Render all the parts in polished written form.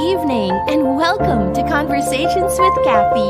evening, and welcome to Conversations with Cathy.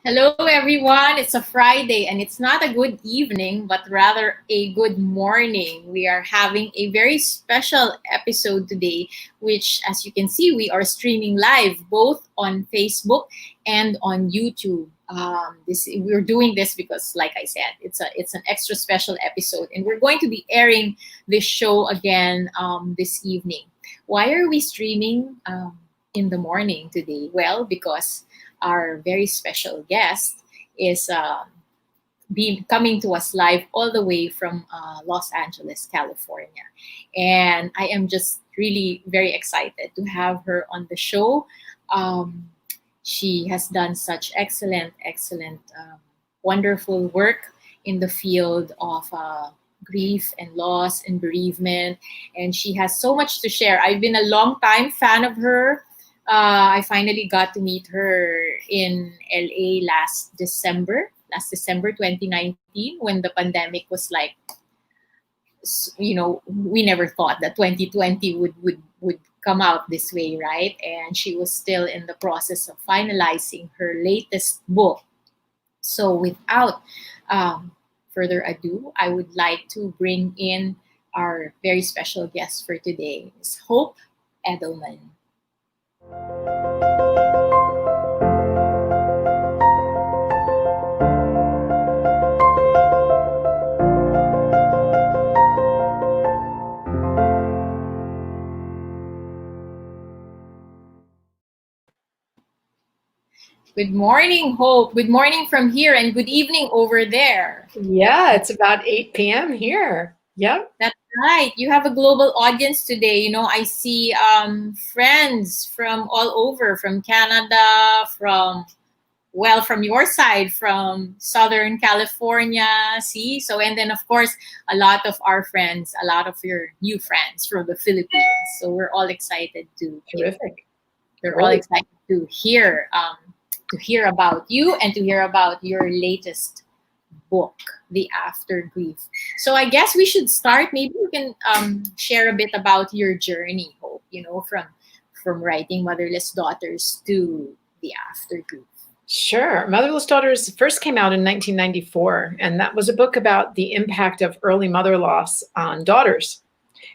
Hello, everyone. It's a Friday, and it's not a good evening, but rather a good morning. We are having a very special episode today, which, as you can see, we are streaming live both on Facebook and on YouTube. We're doing this because, like I said, it's an extra special episode, and we're going to be airing this show again this evening. Why are we streaming in the morning today? Well, because our very special guest is coming to us live all the way from Los Angeles, California. And I am just really very excited to have her on the show. She has done such excellent, wonderful work in the field of grief and loss and bereavement. And she has so much to share. I've been a long time fan of her. I finally got to meet her in LA last December 2019, when the pandemic was like, we never thought that 2020 would come out this way, right? And she was still in the process of finalizing her latest book. So without further ado, I would like to bring in our very special guest for today, Ms. Hope Edelman. Good morning, Hope. Good morning from here, and good evening over there. Yeah, it's about 8 p.m. here. Yep. That's right. You have a global audience today. I see friends from all over, from Canada, from your side, from Southern California. See? So, and then, of course, a lot of our friends, a lot of your new friends from the Philippines. So we're all excited to Terrific. We're all excited to hear about you and to hear about your latest book, The AfterGrief. So I guess we should start. Maybe you can share a bit about your journey, Hope, from writing Motherless Daughters to The AfterGrief. Sure. Motherless Daughters first came out in 1994, and that was a book about the impact of early mother loss on daughters,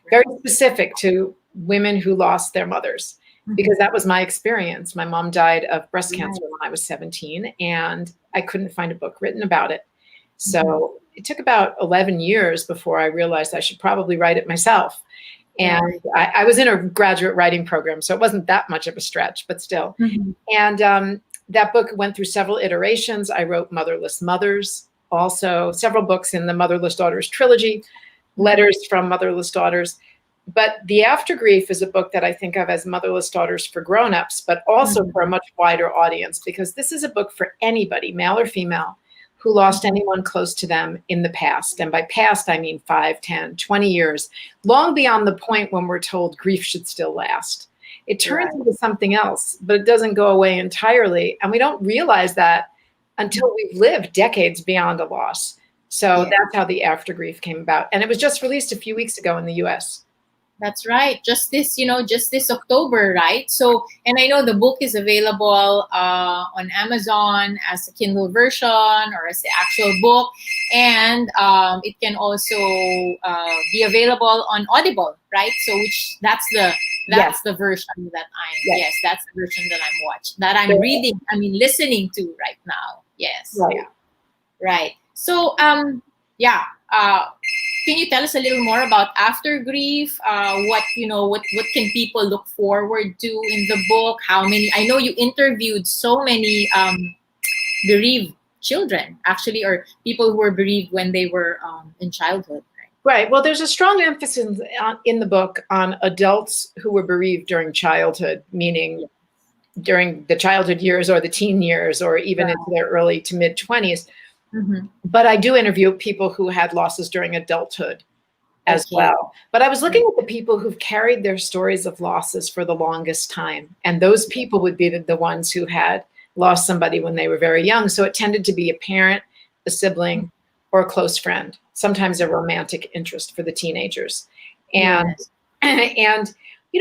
very specific to women who lost their mothers. Because that was my experience. My mom died of breast cancer when I was 17, and I couldn't find a book written about it. So it took about 11 years before I realized I should probably write it myself. And I was in a graduate writing program, so it wasn't that much of a stretch, but still. And that book went through several iterations. I wrote Motherless Mothers, also several books in the Motherless Daughters trilogy, letters from Motherless Daughters. But The AfterGrief is a book that I think of as Motherless Daughters for grown-ups, but also for a much wider audience, because this is a book for anybody, male or female, who lost anyone close to them in the past. And by past, I mean 5, 10, 20 years, long beyond the point when we're told grief should still last. It turns into something else, but it doesn't go away entirely. And we don't realize that until we've lived decades beyond a loss. So that's how The AfterGrief came about. And it was just released a few weeks ago in the US. That's right. Just this October, right? So, and I know the book is available on Amazon as a Kindle version or as the actual book, and it can also be available on Audible, right? So, that's the version that that's the version that I'm reading. I mean, listening to right now. Yes. Right. So, can you tell us a little more about AfterGrief? What can people look forward to in the book? How many? I know you interviewed so many bereaved children, actually, or people who were bereaved when they were in childhood. Right. Well, there's a strong emphasis in the book on adults who were bereaved during childhood, meaning during the childhood years or the teen years, or even into their early to mid 20s. But I do interview people who had losses during adulthood as well. But I was looking at the people who've carried their stories of losses for the longest time. And those people would be the ones who had lost somebody when they were very young. So it tended to be a parent, a sibling, or a close friend, sometimes a romantic interest for the teenagers. And, and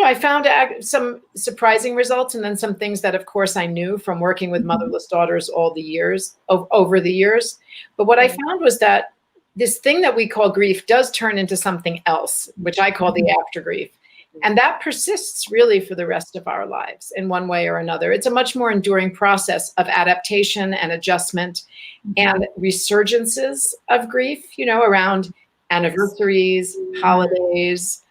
I found some surprising results, and then some things that, of course, I knew from working with motherless daughters all the years, over the years. But what I found was that this thing that we call grief does turn into something else, which I call the aftergrief. And that persists really for the rest of our lives in one way or another. It's a much more enduring process of adaptation and adjustment and resurgences of grief, around anniversaries, holidays,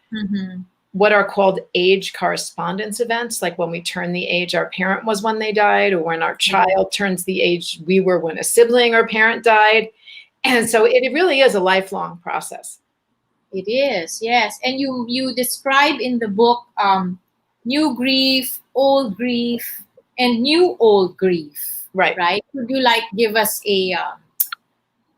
what are called age correspondence events, like when we turn the age our parent was when they died, or when our child turns the age we were when a sibling or parent died. And so it really is a lifelong process. It is, yes. And you describe in the book new grief, old grief, and new old grief. Right? Would you give us a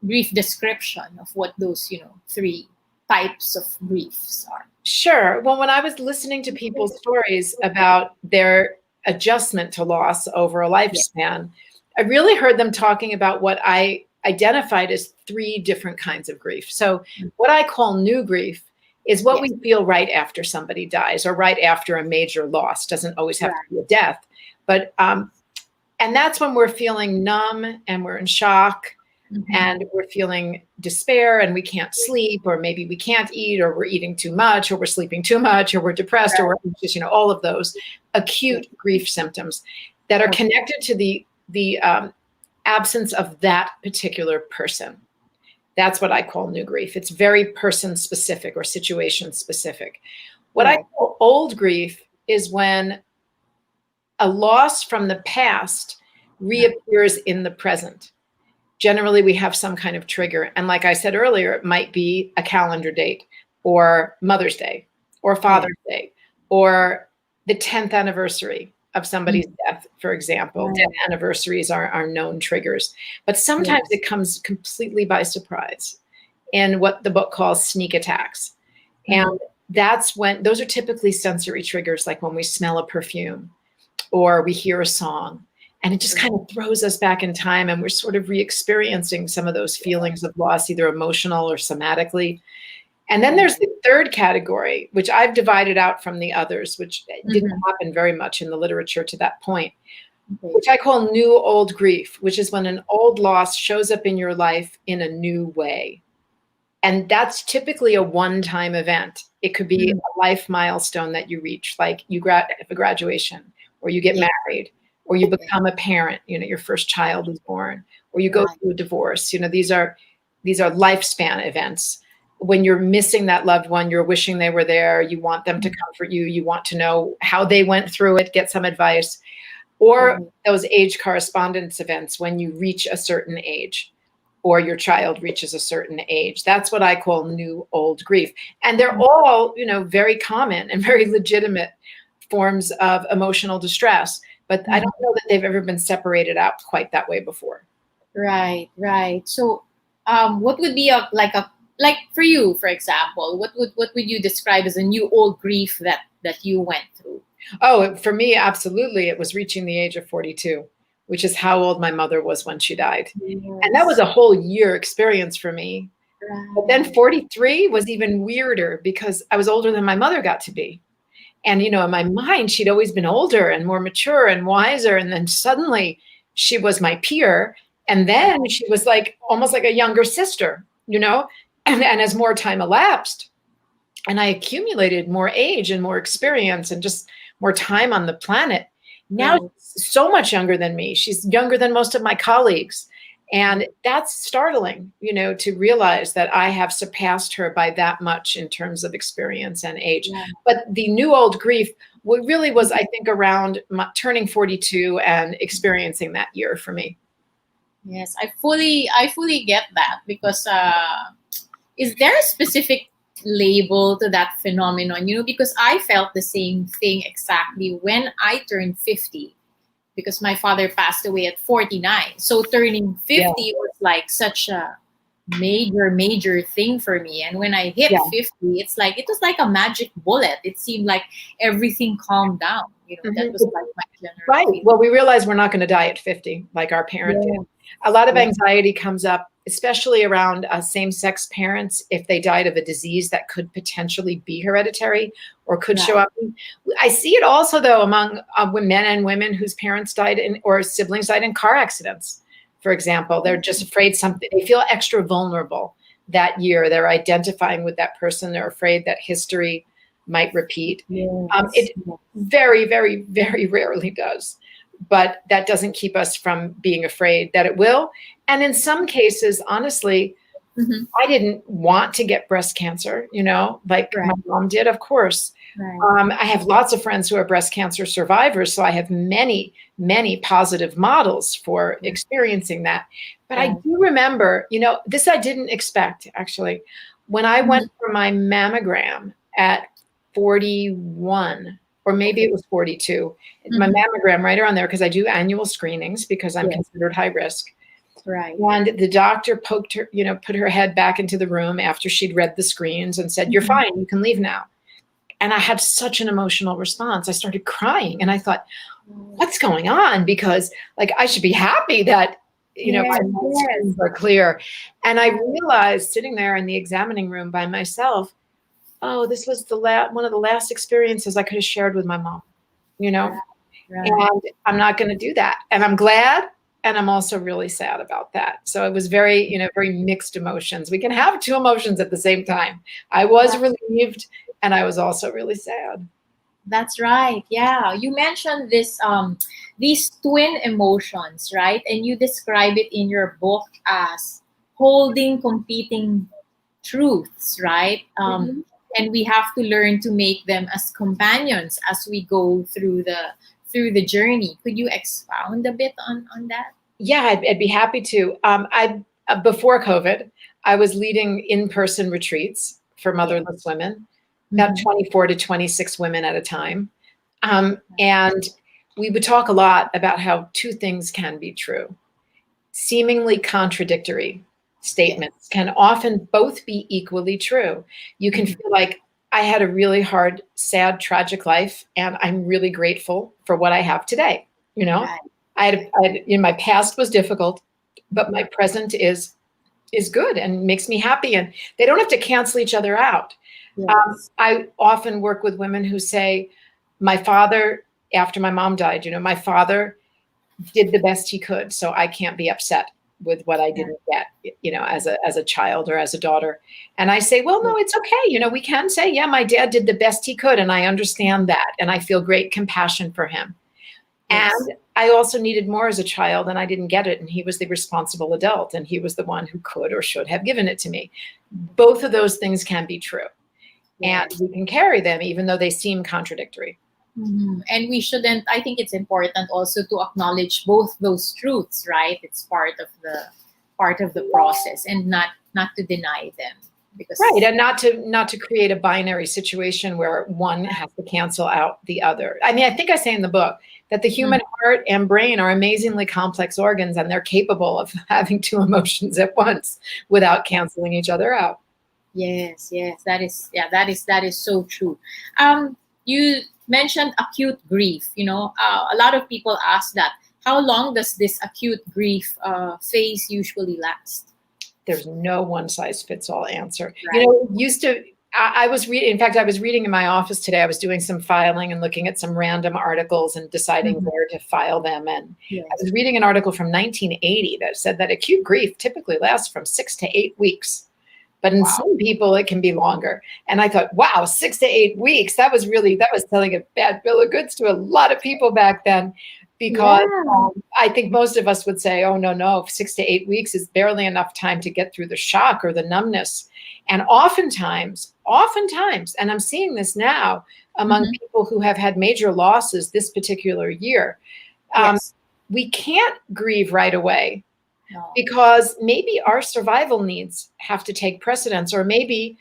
brief description of what those, 3 types of griefs are? Sure. Well, when I was listening to people's stories about their adjustment to loss over a lifespan, I really heard them talking about what I identified as 3 different kinds of grief. So what I call new grief is what we feel right after somebody dies, or right after a major loss. Doesn't always have to be a death, but and that's when we're feeling numb and we're in shock and we're feeling despair and we can't sleep, or maybe we can't eat, or we're eating too much, or we're sleeping too much, or we're depressed, or we're anxious, all of those acute grief symptoms that are connected to the absence of that particular person. That's what I call new grief. It's very person specific or situation specific. What I call old grief is when a loss from the past reappears in the present. Generally, we have some kind of trigger. And like I said earlier, it might be a calendar date, or Mother's Day, or Father's Day, or the 10th anniversary of somebody's death, for example. Death anniversaries are known triggers. But sometimes it comes completely by surprise in what the book calls sneak attacks. And that's when, those are typically sensory triggers, like when we smell a perfume or we hear a song. And it just kind of throws us back in time, and we're sort of re-experiencing some of those feelings of loss, either emotional or somatically. And then there's the third category, which I've divided out from the others, which didn't happen very much in the literature to that point, which I call new old grief, which is when an old loss shows up in your life in a new way. And that's typically a one-time event. It could be a life milestone that you reach, like you have a graduation, or you get married, or you become a parent, your first child is born, or you go through a divorce. These are lifespan events. When you're missing that loved one, you're wishing they were there, you want them to comfort you, you want to know how they went through it, get some advice. Or those age correspondence events when you reach a certain age, or your child reaches a certain age. That's what I call new old grief. And they're all, very common and very legitimate forms of emotional distress. But I don't know that they've ever been separated out quite that way before. Right. So what would be like for you, for example, what would you describe as a new old grief that you went through? Oh, for me, absolutely. It was reaching the age of 42, which is how old my mother was when she died. And that was a whole year experience for me. But then 43 was even weirder, because I was older than my mother got to be. And, in my mind, she'd always been older and more mature and wiser. And then suddenly she was my peer. And then she was almost like a younger sister, And as more time elapsed and I accumulated more age and more experience and just more time on the planet, now she's so much younger than me. She's younger than most of my colleagues. And that's startling, to realize that I have surpassed her by that much in terms of experience and age. But the new old grief really was, I think, around turning 42 and experiencing that year for me. Yes, I fully get that, because is there a specific label to that phenomenon? Because I felt the same thing exactly when I turned 50. Because my father passed away at 49. So turning 50 was like such a major thing for me. And when I hit 50, it was like a magic bullet. It seemed like everything calmed down. That was like my general feeling. Well, we realize we're not going to die at 50 like our parent did. A lot of anxiety comes up especially around same-sex parents, if they died of a disease that could potentially be hereditary or could show up. I see it also, though, among men and women whose parents died or siblings died in car accidents, for example. They're just afraid they feel extra vulnerable that year. They're identifying with that person. They're afraid that history might repeat. It very, very, very rarely does. But that doesn't keep us from being afraid that it will. And in some cases, honestly, I didn't want to get breast cancer, like my mom did, of course. I have lots of friends who are breast cancer survivors, so I have many, many positive models for experiencing that. But I do remember, this I didn't expect, actually. When I went for my mammogram at 41, or maybe it was 42, my mammogram right around there, because I do annual screenings because I'm considered high risk. Right. And the doctor poked her, put her head back into the room after she'd read the screens and said, "You're fine, you can leave now." And I had such an emotional response. I started crying and I thought, what's going on? Because I should be happy that, my screens are clear. And I realized sitting there in the examining room by myself, oh, this was one of the last experiences I could have shared with my mom, and I'm not going to do that. And I'm glad. And I'm also really sad about that. So it was very, very mixed emotions. We can have two emotions at the same time. I was relieved and I was also really sad. That's right. Yeah. You mentioned these twin emotions, right? And you describe it in your book as holding competing truths, right? And we have to learn to make them as companions as we go through the journey. Could you expound a bit on that? Yeah, I'd be happy to. Before COVID, I was leading in-person retreats for motherless women, about 24 to 26 women at a time. And we would talk a lot about how two things can be true. Seemingly contradictory statements can often both be equally true. You can feel like, I had a really hard, sad, tragic life, and I'm really grateful for what I have today. My past was difficult, but my present is good and makes me happy, and they don't have to cancel each other out. I often work with women who say, my father, after my mom died, my father did the best he could, so I can't be upset with what I didn't get, as a child or as a daughter. And I say, well, no, it's okay. We can say, yeah, my dad did the best he could, and I understand that, and I feel great compassion for him. And I also needed more as a child, and I didn't get it, and he was the responsible adult, and he was the one who could or should have given it to me. Both of those things can be true, and we can carry them even though they seem contradictory. And we shouldn't. I think it's important also to acknowledge both those truths, right? It's part of the process, and not to deny them. And not to create a binary situation where one has to cancel out the other. I mean, I think I say in the book that the human heart and brain are amazingly complex organs, and they're capable of having two emotions at once without canceling each other out. Yes, that is so true. You mentioned acute grief. A lot of people ask that. How long does this acute grief phase usually last? There's no one size fits all answer. I was reading in my office today. I was doing some filing and looking at some random articles and deciding where to file them. And I was reading an article from 1980 that said that acute grief typically lasts from 6 to 8 weeks. But in some people, it can be longer. And I thought, wow, 6 to 8 weeks. That was selling a bad bill of goods to a lot of people back then. Because I think most of us would say, oh, no, 6 to 8 weeks is barely enough time to get through the shock or the numbness. And oftentimes, and I'm seeing this now among people who have had major losses this particular year, we can't grieve right away. Because maybe our survival needs have to take precedence, or maybe,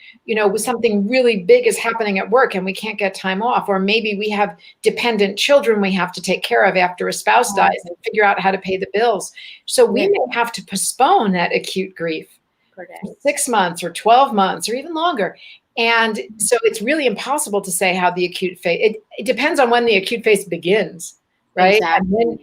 something really big is happening at work and we can't get time off, or maybe we have dependent children we have to take care of after a spouse dies and figure out how to pay the bills. So we may have to postpone that acute grief for 6 months or 12 months or even longer. And so it's really impossible to say how the acute phase, it depends on when the acute phase begins, right? Exactly. And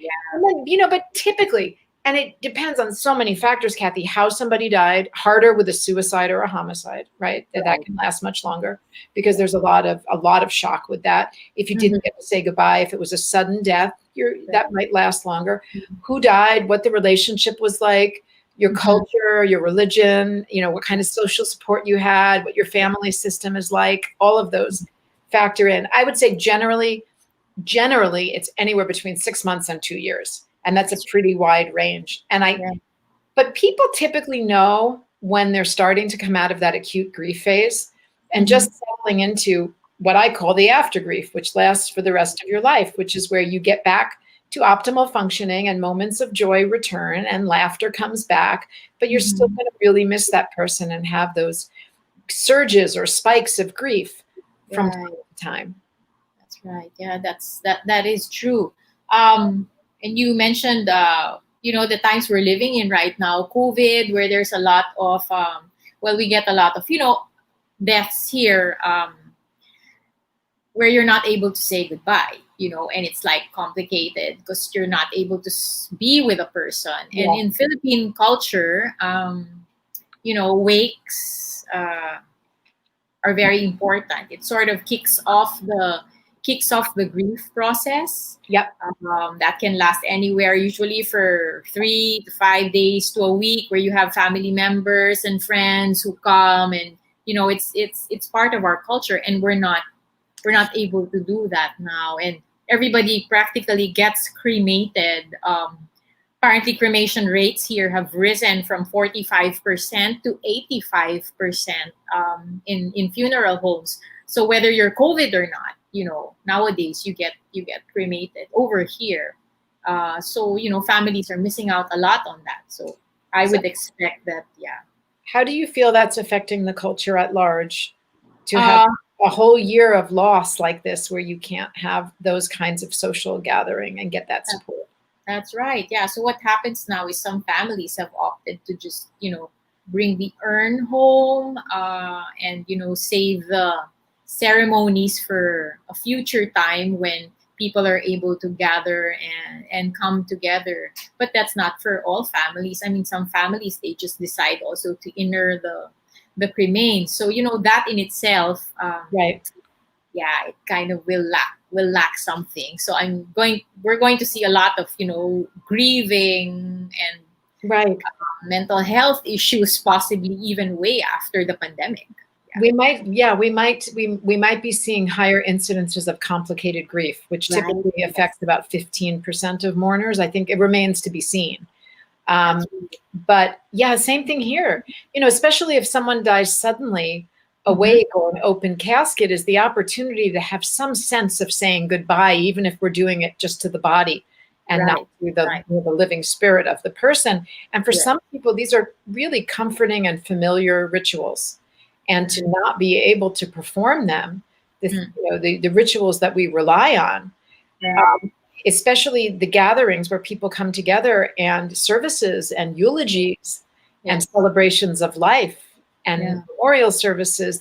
then, but typically, And it depends on so many factors, Cathy, how somebody died, harder with a suicide or a homicide, right? That can last much longer because there's a lot of shock with that. If you didn't get to say goodbye, if it was a sudden death, that might last longer. Who died, what the relationship was like, your culture, your religion, what kind of social support you had, what your family system is like, all of those factor in. I would say generally it's anywhere between 6 months and 2 years. And that's a pretty wide range. But people typically know when they're starting to come out of that acute grief phase and just settling into what I call the aftergrief, which lasts for the rest of your life, which is where you get back to optimal functioning and moments of joy return and laughter comes back, but you're still going to really miss that person and have those surges or spikes of grief from time to time. That's right. Yeah, that is true. And you mentioned, the times we're living in right now, COVID, where there's a lot of, we get a lot of, deaths here, where you're not able to say goodbye, and it's like complicated because you're not able to be with a person. And in Philippine culture, wakes are very important. It sort of kicks off the grief process. That can last anywhere, usually for 3 to 5 days to a week, where you have family members and friends who come, and it's part of our culture, and we're not able to do that now, and everybody practically gets cremated. Apparently, cremation rates here have risen from 45% to 85% in funeral homes. So whether you're COVID or not, nowadays you get cremated over here. So families are missing out a lot on that. So I would expect that. How do you feel that's affecting the culture at large to have a whole year of loss like this, where you can't have those kinds of social gathering and get that support? That's right. Yeah. So what happens now is some families have opted to just bring the urn home and save the ceremonies for a future time when people are able to gather and come together. But that's not for all families. I mean, some families, they just decide also to inner the cremains. So that in itself, it kind of will lack something. So we're going to see a lot of grieving and mental health issues, possibly even way after the pandemic. We might be seeing higher incidences of complicated grief, which typically affects about 15% of mourners. I think it remains to be seen. But same thing here. Especially if someone dies suddenly, awake or an open casket is the opportunity to have some sense of saying goodbye, even if we're doing it just to the body and not to the living spirit of the person. And for some people, these are really comforting and familiar rituals. And to not be able to perform them, the rituals that we rely on, especially the gatherings where people come together, and services and eulogies and celebrations of life and memorial services.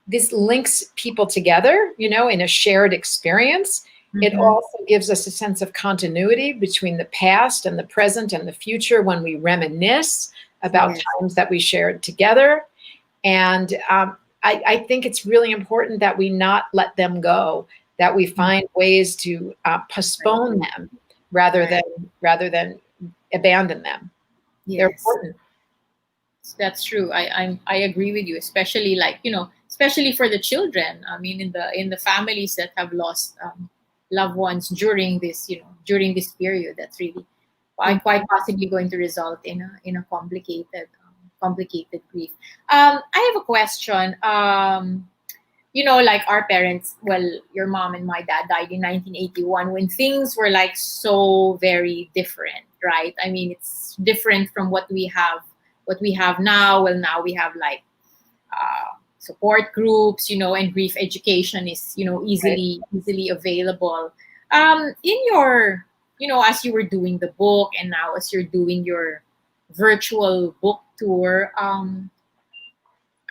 This links people together, in a shared experience. It also gives us a sense of continuity between the past and the present and the future when we reminisce about times that we shared together. And I think it's really important that we not let them go, that we find ways to postpone them rather than abandon them. They're important. That's true. I agree with you, especially especially for the children. I mean, in the families that have lost loved ones during this period, that's really quite possibly going to result in a complicated grief. I have a question. Like our parents, your mom and my dad died in 1981 when things were like so very different, right? I mean, it's different from what we have now. Well, now we have like support groups, and grief education is, easily available. In your, as you were doing the book and now as you're doing your virtual book tour,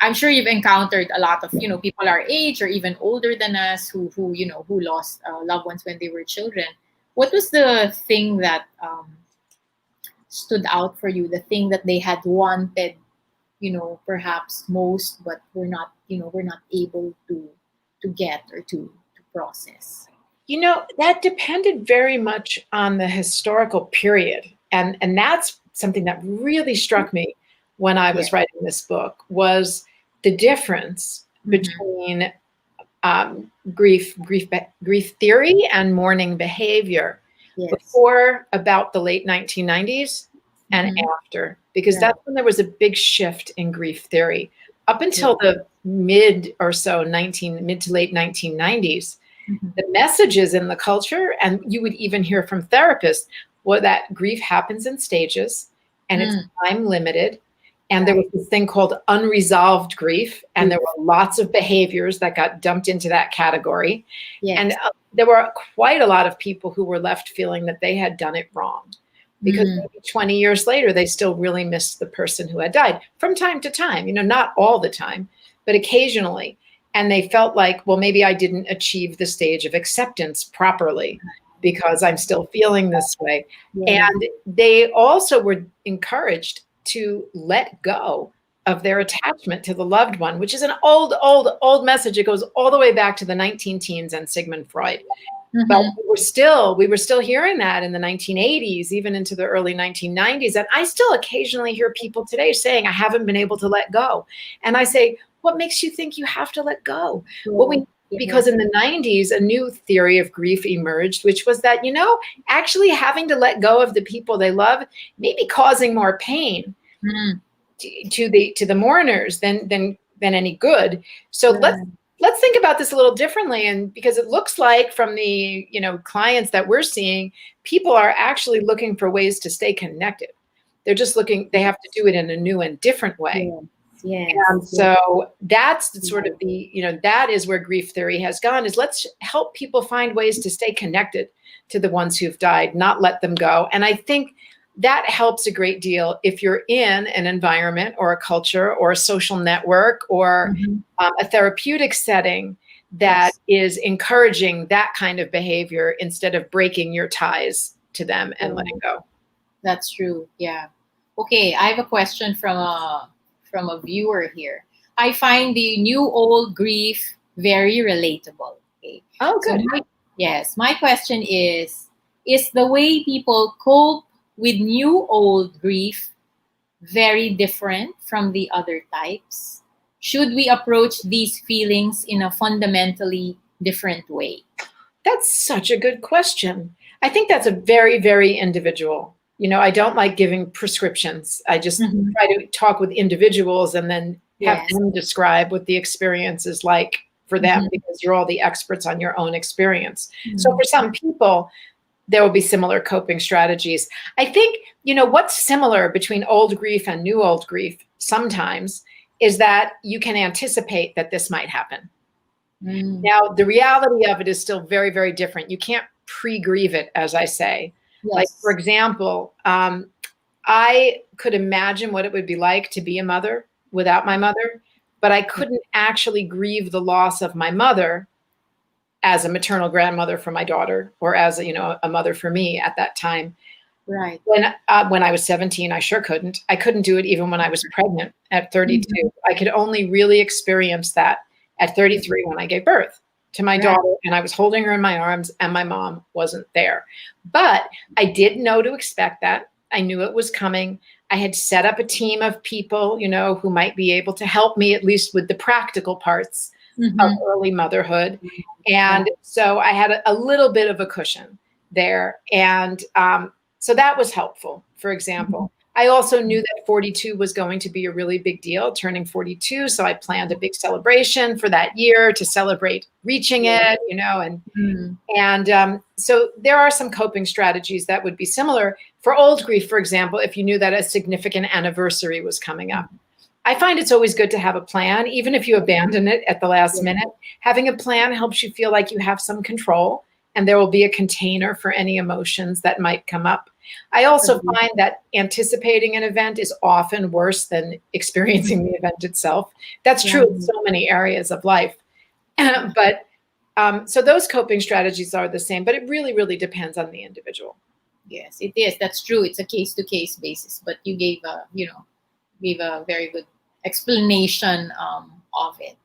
I'm sure you've encountered a lot of people our age or even older than us who lost loved ones when they were children. What was the thing that stood out for you, the thing that they had wanted, perhaps most, but we're not able to get or to process? That depended very much on the historical period. And that's something that really struck me when I was writing this book, was the difference between grief theory and mourning behavior before about the late 1990s and after, because that's when there was a big shift in grief theory. Up until the mid to late 1990s, the messages in the culture, and you would even hear from therapists, was that grief happens in stages and it's time limited. And there was this thing called unresolved grief, and there were lots of behaviors that got dumped into that category. And there were quite a lot of people who were left feeling that they had done it wrong, because maybe 20 years later, they still really missed the person who had died from time to time, not all the time, but occasionally. And they felt like, well, maybe I didn't achieve the stage of acceptance properly because I'm still feeling this way. And they also were encouraged to let go of their attachment to the loved one, which is an old message. It goes all the way back to the 19-teens and Sigmund Freud. But we were still hearing that in the 1980s, even into the early 1990s. And I still occasionally hear people today saying, I haven't been able to let go. And I say, what makes you think you have to let go? Because in the 90s, a new theory of grief emerged, which was that, actually having to let go of the people they love may be causing more pain to the mourners than any good. So let's think about this a little differently. And because it looks like from the clients that we're seeing, people are actually looking for ways to stay connected. They're just they have to do it in a new and different way. And so that's sort of that is where grief theory has gone, is let's help people find ways to stay connected to the ones who've died, not let them go. And I think that helps a great deal if you're in an environment or a culture or a social network or a therapeutic setting that is encouraging that kind of behavior instead of breaking your ties to them and letting go. That's true. Yeah. Okay. I have a question from a viewer here. I find the new old grief very relatable. Okay. Oh, good. So my question is the way people cope with new old grief very different from the other types? Should we approach these feelings in a fundamentally different way? That's such a good question. I think that's a very, very individual. I don't like giving prescriptions. I just try to talk with individuals and then have them describe what the experience is like for them, because you're all the experts on your own experience. So for some people, there will be similar coping strategies. I think, what's similar between old grief and new old grief sometimes is that you can anticipate that this might happen. Now, the reality of it is still very, very different. You can't pre-grieve it, as I say. Like, for example, I could imagine what it would be like to be a mother without my mother, but I couldn't actually grieve the loss of my mother as a maternal grandmother for my daughter, or as a mother for me at that time. Right. When I was 17, I sure couldn't. I couldn't do it even when I was pregnant at 32. I could only really experience that at 33 when I gave birth to my daughter, and I was holding her in my arms and my mom wasn't there. But I did know to expect that. I knew it was coming. I had set up a team of people, who might be able to help me at least with the practical parts of early motherhood. And so I had a little bit of a cushion there. And so that was helpful, for example. I also knew that 42 was going to be a really big deal, turning 42. So I planned a big celebration for that year to celebrate reaching it, and so there are some coping strategies that would be similar. For old grief, for example, if you knew that a significant anniversary was coming up, I find it's always good to have a plan, even if you abandon it at the last minute. Having a plan helps you feel like you have some control, and there will be a container for any emotions that might come up. I also find that anticipating an event is often worse than experiencing the event itself. That's true in so many areas of life. But so those coping strategies are the same, but it really, really depends on the individual. Yes, it is. That's true. It's a case to case basis, but you gave a very good explanation of it.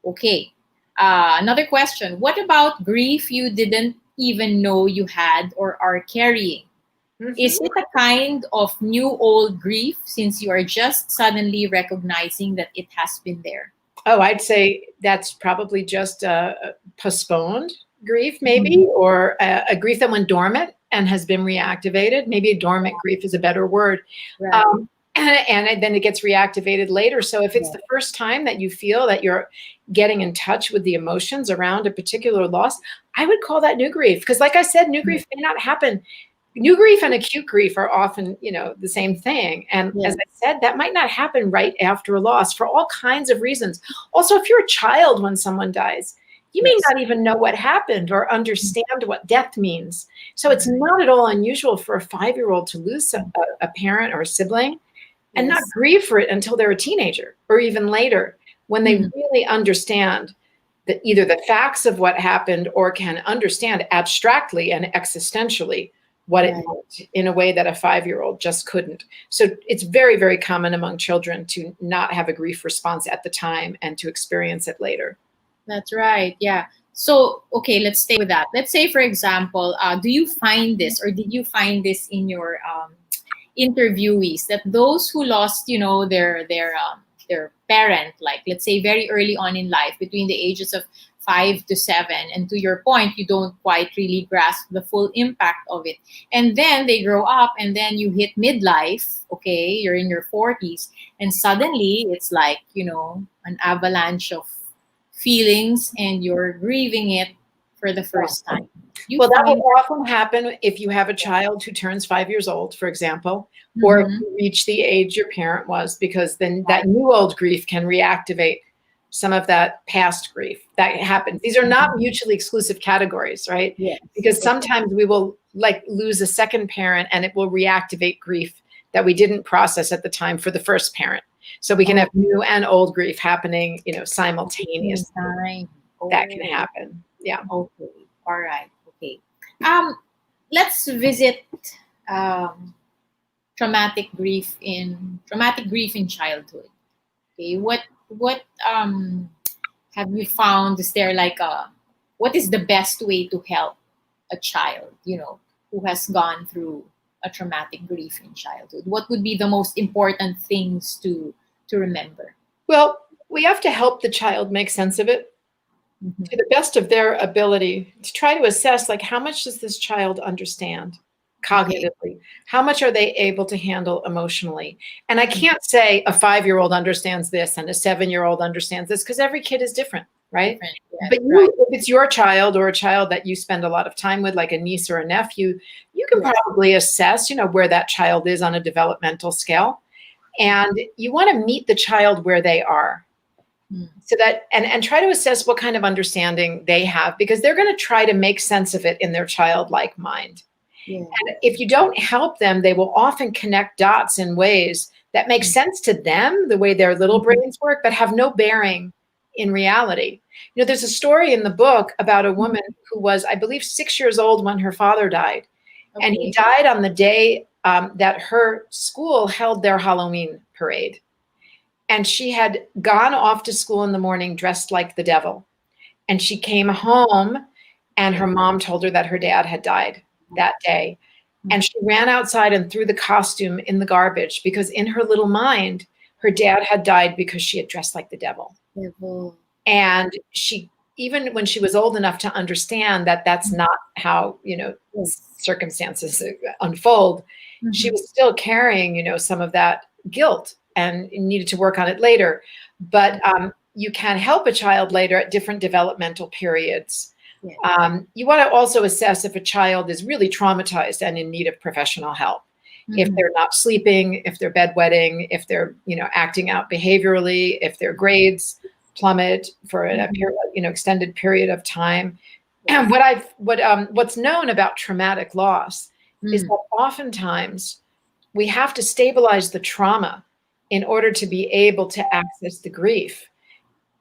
Okay. Another question. What about grief you didn't even know you had or are carrying? Is it a kind of new old grief since you are just suddenly recognizing that it has been there? Oh, I'd say that's probably just a postponed grief, maybe, or a grief that went dormant and has been reactivated. Maybe a dormant grief is a better word. Right. And then it gets reactivated later. So if it's the first time that you feel that you're getting in touch with the emotions around a particular loss, I would call that new grief. Because like I said, new grief may not happen. New grief and acute grief are often, the same thing. And as I said, that might not happen right after a loss for all kinds of reasons. Also, if you're a child when someone dies, you may not even know what happened or understand what death means. So it's not at all unusual for a 5-year-old to lose a parent or a sibling and not grieve for it until they're a teenager or even later, when they really understand that either the facts of what happened or can understand abstractly and existentially what it meant in a way that a 5-year-old just couldn't. So it's very, very common among children to not have a grief response at the time and to experience it later. That's right. Yeah. So, okay, let's stay with that. Let's say, for example, do you find this, or did you find this in your interviewees, that those who lost, their parent, like let's say very early on in life, between the ages of 5 to 7, and to your point, you don't quite really grasp the full impact of it, and then they grow up, and then you hit midlife, okay, you're in your 40s, and suddenly it's like, an avalanche of feelings, and you're grieving it for the first time. Well, that will often happen if you have a child who turns 5 years old, for example, or if you reach the age your parent was, because then that new old grief can reactivate some of that past grief that happened. These are not mutually exclusive categories, right? Yes. Because sometimes we will lose a second parent and it will reactivate grief that we didn't process at the time for the first parent. So we can have new and old grief happening, simultaneously. That can happen. Yeah. Okay. All right. Okay. Let's visit traumatic grief in childhood. Okay. What have you found? Is there what is the best way to help a child, who has gone through a traumatic grief in childhood? What would be the most important things to remember? Well, we have to help the child make sense of it to the best of their ability, to try to assess, how much does this child understand cognitively? How much are they able to handle emotionally? And I can't say a 5-year-old understands this and a 7-year-old understands this, because every kid is different, right? Yeah, but if it's your child or a child that you spend a lot of time with, like a niece or a nephew, you can probably assess, where that child is on a developmental scale. And you want to meet the child where they are. So that, and try to assess what kind of understanding they have, because they're going to try to make sense of it in their childlike mind. And if you don't help them, they will often connect dots in ways that make sense to them, the way their little brains work, but have no bearing in reality. There's a story in the book about a woman who was, I believe, 6 years old when her father died. And he died on the day that her school held their Halloween parade. And she had gone off to school in the morning dressed like the devil. And she came home and her mom told her that her dad had died that day. And she ran outside and threw the costume in the garbage, because in her little mind, her dad had died because she had dressed like the devil. And she, even when she was old enough to understand that that's not how, circumstances unfold, she was still carrying, some of that guilt and needed to work on it later. But you can help a child later at different developmental periods. You want to also assess if a child is really traumatized and in need of professional help. If they're not sleeping, if they're bedwetting, if they're, acting out behaviorally, if their grades plummet for an extended period of time. And what's known about traumatic loss is that oftentimes we have to stabilize the trauma in order to be able to access the grief.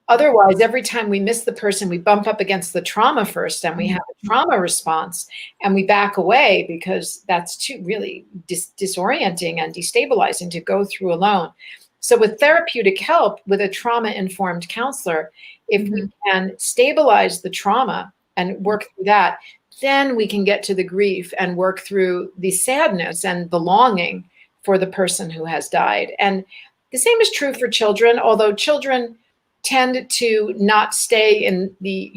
Otherwise, every time we miss the person, we bump up against the trauma first and we have a trauma response and we back away because that's too really disorienting and destabilizing to go through alone. So with therapeutic help, with a trauma-informed counselor, if we can stabilize the trauma and work through that, then we can get to the grief and work through the sadness and the longing for the person who has died. And the same is true for children, although children tend to not stay in the,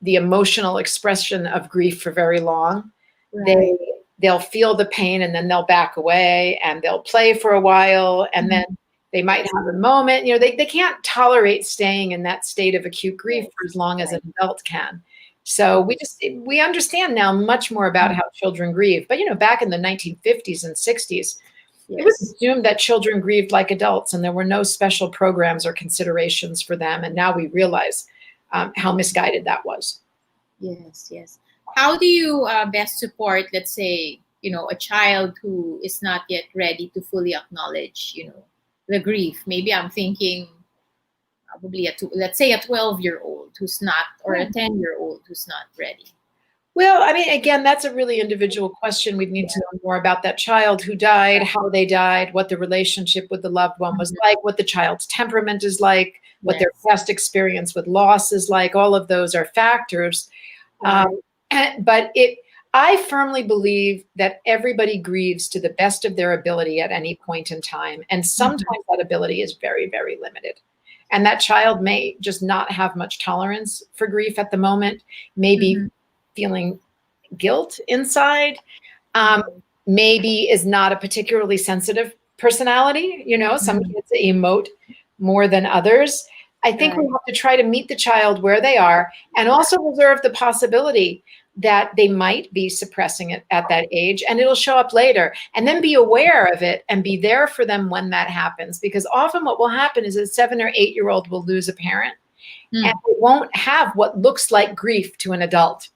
the emotional expression of grief for very long. Right. They'll feel the pain and then they'll back away and they'll play for a while and then they might have a moment. They can't tolerate staying in that state of acute grief for as long as an adult can. So we understand now much more about how children grieve. But back in the 1950s and 60s, it was assumed that children grieved like adults and there were no special programs or considerations for them. And now we realize how misguided that was. Yes. How do you best support, let's say, a child who is not yet ready to fully acknowledge, the grief? Maybe I'm thinking probably let's say a 12-year-old who's not, or a 10-year-old who's not ready. Well, I mean, again, that's a really individual question. We'd need to know more about that child who died, how they died, what the relationship with the loved one was like, what the child's temperament is like, what their past experience with loss is like. All of those are factors. But I firmly believe that everybody grieves to the best of their ability at any point in time. And sometimes that ability is very, very limited. And that child may just not have much tolerance for grief at the moment, maybe feeling guilt inside, maybe is not a particularly sensitive personality. Some kids emote more than others. I think we have to try to meet the child where they are and also reserve the possibility that they might be suppressing it at that age and it'll show up later, and then be aware of it and be there for them when that happens. Because often what will happen is a 7 or 8-year-old will lose a parent and they won't have what looks like grief to an adult.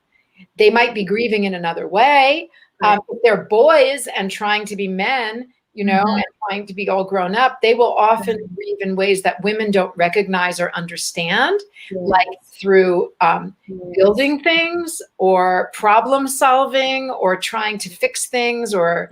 They might be grieving in another way. If they're boys and trying to be men, and trying to be all grown up, they will often grieve in ways that women don't recognize or understand, like through building things or problem solving or trying to fix things or,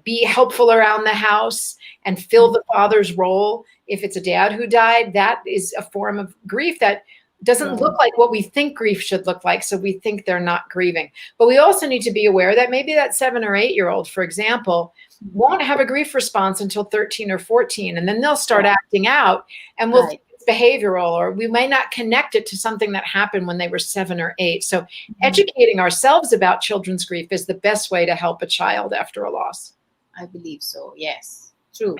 be helpful around the house and fill the father's role. If it's a dad who died, that is a form of grief that doesn't look like what we think grief should look like. So we think they're not grieving. But we also need to be aware that maybe that 7 or 8-year-old, for example, won't have a grief response until 13 or 14. And then they'll start acting out and we'll think it's behavioral, or we may not connect it to something that happened when they were 7 or 8. So educating ourselves about children's grief is the best way to help a child after a loss. I believe so. Yes, true.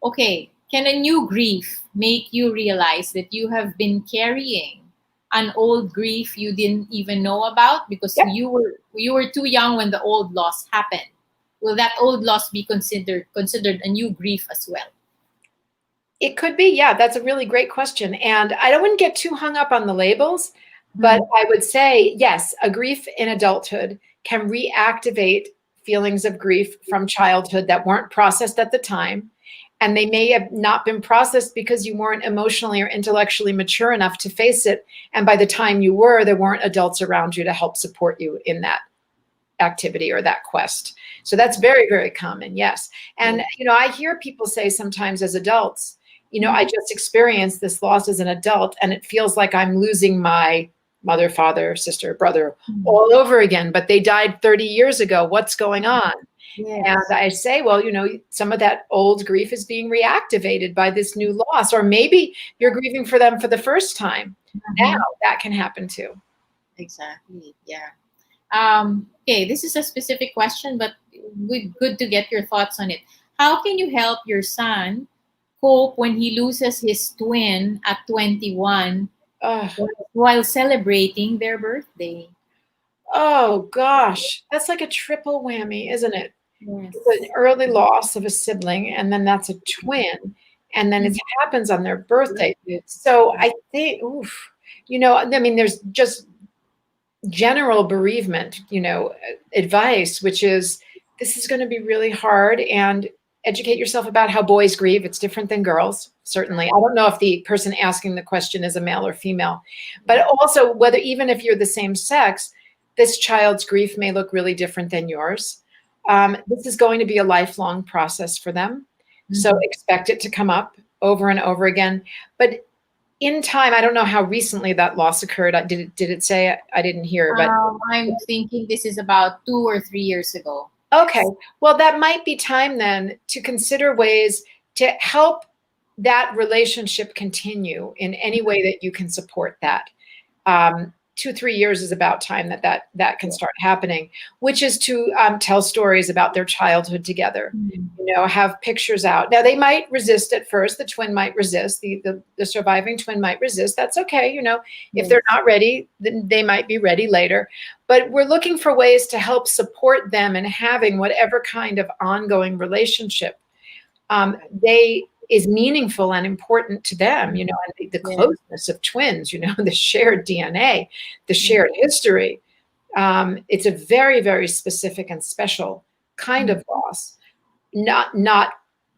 Okay. Can a new grief make you realize that you have been carrying an old grief you didn't even know about because you were too young when the old loss happened? Will that old loss be considered a new grief as well? It could be. Yeah, that's a really great question. And I wouldn't get too hung up on the labels, but I would say, yes, a grief in adulthood can reactivate feelings of grief from childhood that weren't processed at the time. And they may have not been processed because you weren't emotionally or intellectually mature enough to face it. And by the time you were, there weren't adults around you to help support you in that activity or that quest. So that's very, very common. Yes. And, I hear people say sometimes as adults, I just experienced this loss as an adult and it feels like I'm losing my mother, father, sister, brother all over again, but they died 30 years ago. What's going on? Yes. And I say, well, some of that old grief is being reactivated by this new loss, or maybe you're grieving for them for the first time. Now that can happen too. Exactly. Yeah. Okay, this is a specific question, but good to get your thoughts on it. How can you help your son cope when he loses his twin at 21 while celebrating their birthday? Oh gosh, that's like a triple whammy, isn't it? Yes. It's an early loss of a sibling, and then that's a twin, and then it happens on their birthday. So I think, there's just general bereavement, advice, which is this is going to be really hard, and educate yourself about how boys grieve. It's different than girls, certainly. I don't know if the person asking the question is a male or female, but also whether, even if you're the same sex, this child's grief may look really different than yours. This is going to be a lifelong process for them. So expect it to come up over and over again. But in time, I don't know how recently that loss occurred. Did it say? I didn't hear. But I'm thinking this is about 2 or 3 years ago. Okay. Well, that might be time then to consider ways to help that relationship continue in any way that you can support that. 2, 3 years is about time that can start happening, which is to tell stories about their childhood together, have pictures out. Now, they might resist at first. The twin might resist. The surviving twin might resist. That's okay. If they're not ready, then they might be ready later. But we're looking for ways to help support them in having whatever kind of ongoing relationship is meaningful and important to them, and the closeness of twins, the shared DNA, the shared history. It's a very, very specific and special kind of loss, not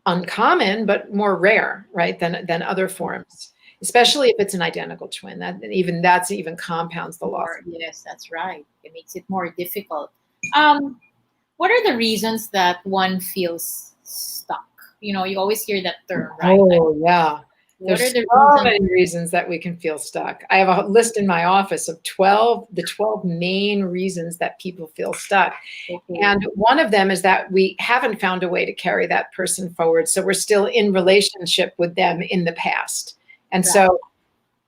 uncommon, but more rare, right, than other forms, especially if it's an identical twin. That's even compounds the loss. Yes, that's right. It makes it more difficult. What are the reasons that one feels stuck? You always hear that term, right? Oh, yeah. There's so many reasons that we can feel stuck. I have a list in my office of the 12 main reasons that people feel stuck. Okay. And one of them is that we haven't found a way to carry that person forward. So we're still in relationship with them in the past. And so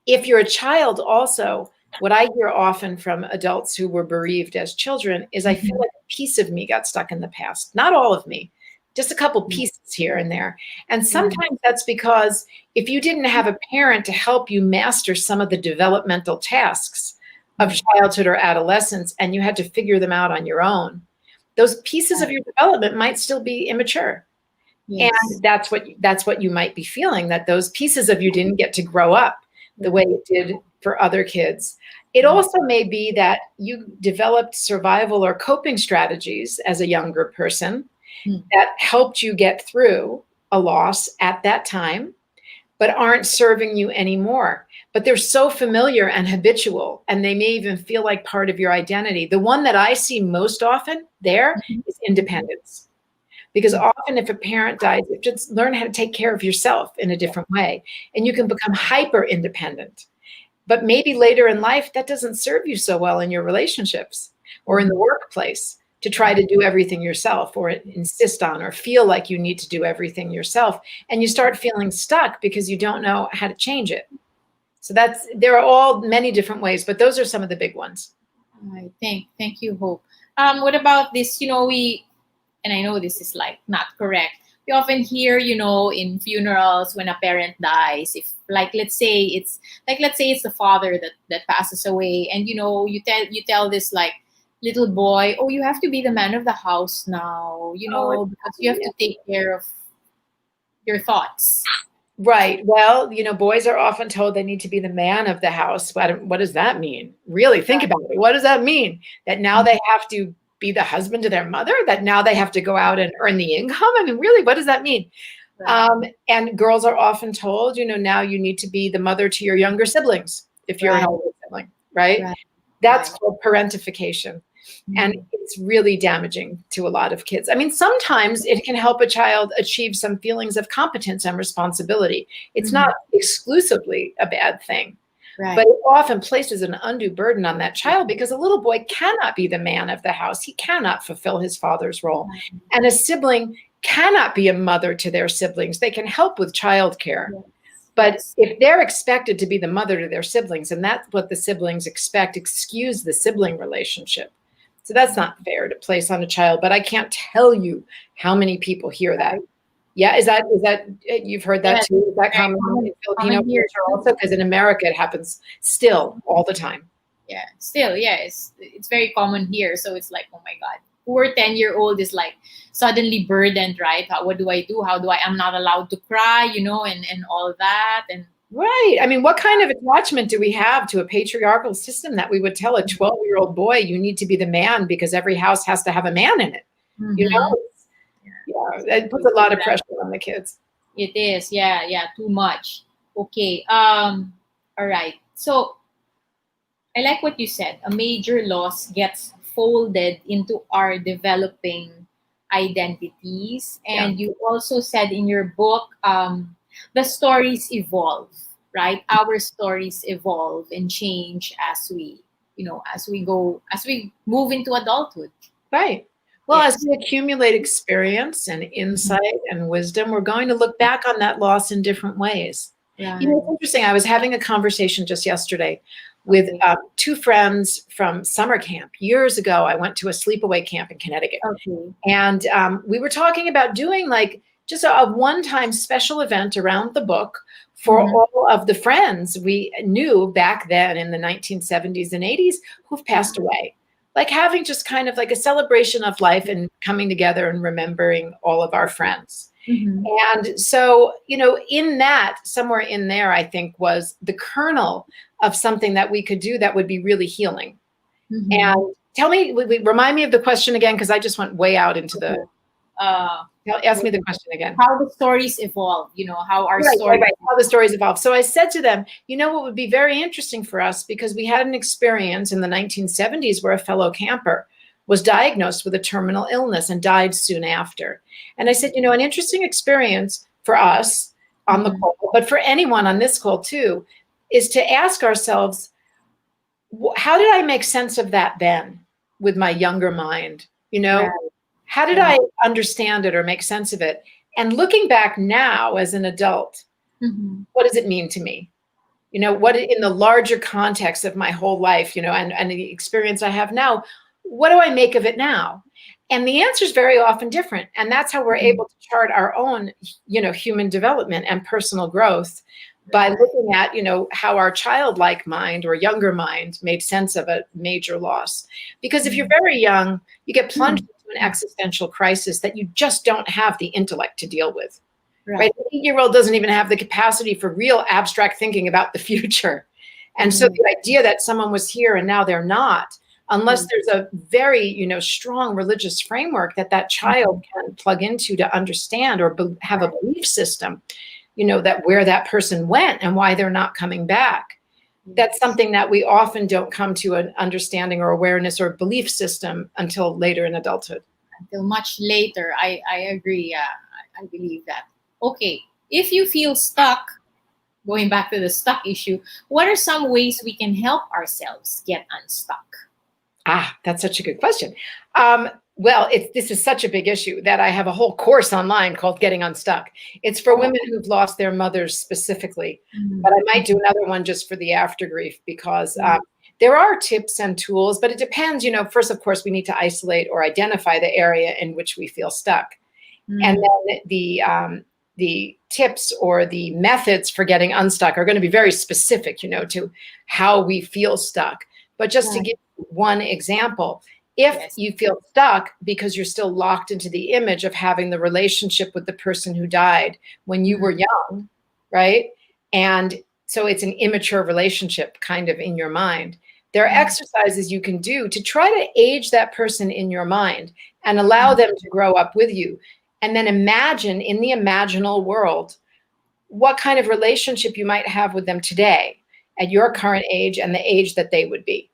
if you're a child also, what I hear often from adults who were bereaved as children is I feel like a piece of me got stuck in the past. Not all of me. Just a couple pieces here and there. And sometimes that's because if you didn't have a parent to help you master some of the developmental tasks of childhood or adolescence, and you had to figure them out on your own, those pieces of your development might still be immature. Yes. And that's what you might be feeling, that those pieces of you didn't get to grow up the way it did for other kids. It also may be that you developed survival or coping strategies as a younger person that helped you get through a loss at that time, but aren't serving you anymore. But they're so familiar and habitual, and they may even feel like part of your identity. The one that I see most often there is independence. Because often if a parent dies, you just learn how to take care of yourself in a different way, and you can become hyper independent. But maybe later in life, that doesn't serve you so well in your relationships or in the workplace, to try to do everything yourself or insist on or feel like you need to do everything yourself. And you start feeling stuck because you don't know how to change it. So there are all many different ways, but those are some of the big ones. I think. Thank you, Hope. What about this? And I know this is not correct. We often hear, in funerals when a parent dies, if let's say it's the father that passes away, and you tell this little boy, oh, you have to be the man of the house now, because you have to take care of your thoughts. Right. Well, boys are often told they need to be the man of the house. What does that mean? Really think about it. What does that mean? That now they have to be the husband to their mother? That now they have to go out and earn the income? I mean, really, what does that mean? Right. And girls are often told, now you need to be the mother to your younger siblings if you're an older sibling, right? That's called parentification. And it's really damaging to a lot of kids. I mean, sometimes it can help a child achieve some feelings of competence and responsibility. It's not exclusively a bad thing, but it often places an undue burden on that child because a little boy cannot be the man of the house. He cannot fulfill his father's role. And a sibling cannot be a mother to their siblings. They can help with childcare. But if they're expected to be the mother to their siblings, and that's what the siblings expect, excuse the sibling relationship. So that's not fair to place on a child, but I can't tell you how many people hear that. Yeah, is that you've heard that too? Is that common in Filipino culture also? Because in America it happens still all the time. Yeah, still, it's very common here. So it's oh my God, poor 10-year-old is suddenly burdened, right? What do I do? I'm not allowed to cry, and all that. And right. I mean, what kind of attachment do we have to a patriarchal system that we would tell a 12-year-old boy, you need to be the man because every house has to have a man in it? It puts a lot of pressure on the kids. It is, yeah, too much. Okay. All right. So I like what you said. A major loss gets folded into our developing identities. Yeah. And you also said in your book, the stories evolve, right? Our stories evolve and change as we move into adulthood. Right. Well, Yes. as we accumulate experience and insight and wisdom, we're going to look back on that loss in different ways. Right. It's interesting. I was having a conversation just yesterday with two friends from summer camp. Years ago, I went to a sleepaway camp in Connecticut. Okay. And we were talking about doing like just a one-time special event around the book for all of the friends we knew back then in the 1970s and 80s who've passed away. Like having just kind of like a celebration of life and coming together and remembering all of our friends. And so, in that, somewhere in there, I think was the kernel of something that we could do that would be really healing. And tell me, remind me of the question again, because I just went way out into the, ask me the question again. How the stories evolve, how our stories. Right, how the stories evolve. So I said to them, what would be very interesting for us, because we had an experience in the 1970s where a fellow camper was diagnosed with a terminal illness and died soon after. And I said, an interesting experience for us on the call, but for anyone on this call too, is to ask ourselves, how did I make sense of that then with my younger mind? Right. How did I understand it or make sense of it? And looking back now as an adult, what does it mean to me? What in the larger context of my whole life, and the experience I have now, what do I make of it now? And the answer is very often different. And that's how we're able to chart our own, human development and personal growth by looking at, how our childlike mind or younger mind made sense of a major loss. Because if you're very young, you get plunged into an existential crisis that you just don't have the intellect to deal with. Right? An 8-year-old doesn't even have the capacity for real abstract thinking about the future. And so the idea that someone was here and now they're not, unless there's a very, strong religious framework that child can plug into to understand or have a belief system, that where that person went and why they're not coming back. That's something that we often don't come to an understanding or awareness or belief system until later in adulthood. Until much later. I agree. I believe that. Okay. If you feel stuck, going back to the stuck issue, what are some ways we can help ourselves get unstuck? That's such a good question. Well, this is such a big issue that I have a whole course online called Getting Unstuck. It's for women who've lost their mothers specifically, but I might do another one just for the AfterGrief, because there are tips and tools, but it depends. First, of course, we need to isolate or identify the area in which we feel stuck. And then the tips or the methods for getting unstuck are going to be very specific, to how we feel stuck. But just to give one example, if you feel stuck because you're still locked into the image of having the relationship with the person who died when you were young, right? And so it's an immature relationship kind of in your mind. There are exercises you can do to try to age that person in your mind and allow them to grow up with you. And then imagine in the imaginal world what kind of relationship you might have with them today at your current age and the age that they would be.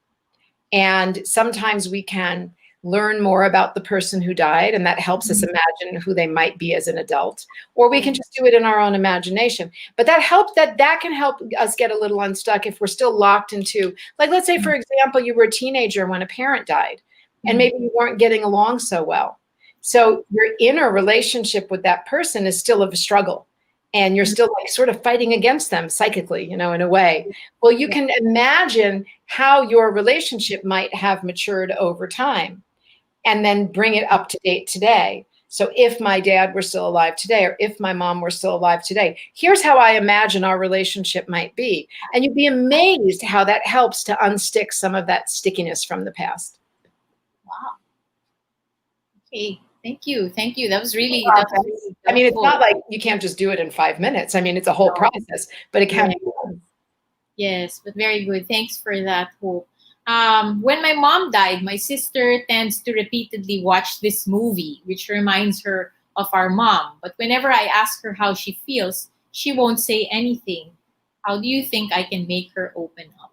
And sometimes we can learn more about the person who died, and that helps us imagine who they might be as an adult, or we can just do it in our own imagination. But that can help us get a little unstuck if we're still locked into, like, let's say, for example, you were a teenager when a parent died, and maybe you weren't getting along so well. So your inner relationship with that person is still a struggle. And you're still like sort of fighting against them psychically, in a way. Well, you can imagine how your relationship might have matured over time and then bring it up to date today. So if my dad were still alive today, or if my mom were still alive today, here's how I imagine our relationship might be. And you'd be amazed how that helps to unstick some of that stickiness from the past. Wow. Okay. Thank you. That was really, I mean, it's not like you can't just do it in 5 minutes. I mean, it's a whole process, but it can be done. Yes, but very good. Thanks for that, Hope. When my mom died, my sister tends to repeatedly watch this movie, which reminds her of our mom. But whenever I ask her how she feels, she won't say anything. How do you think I can make her open up?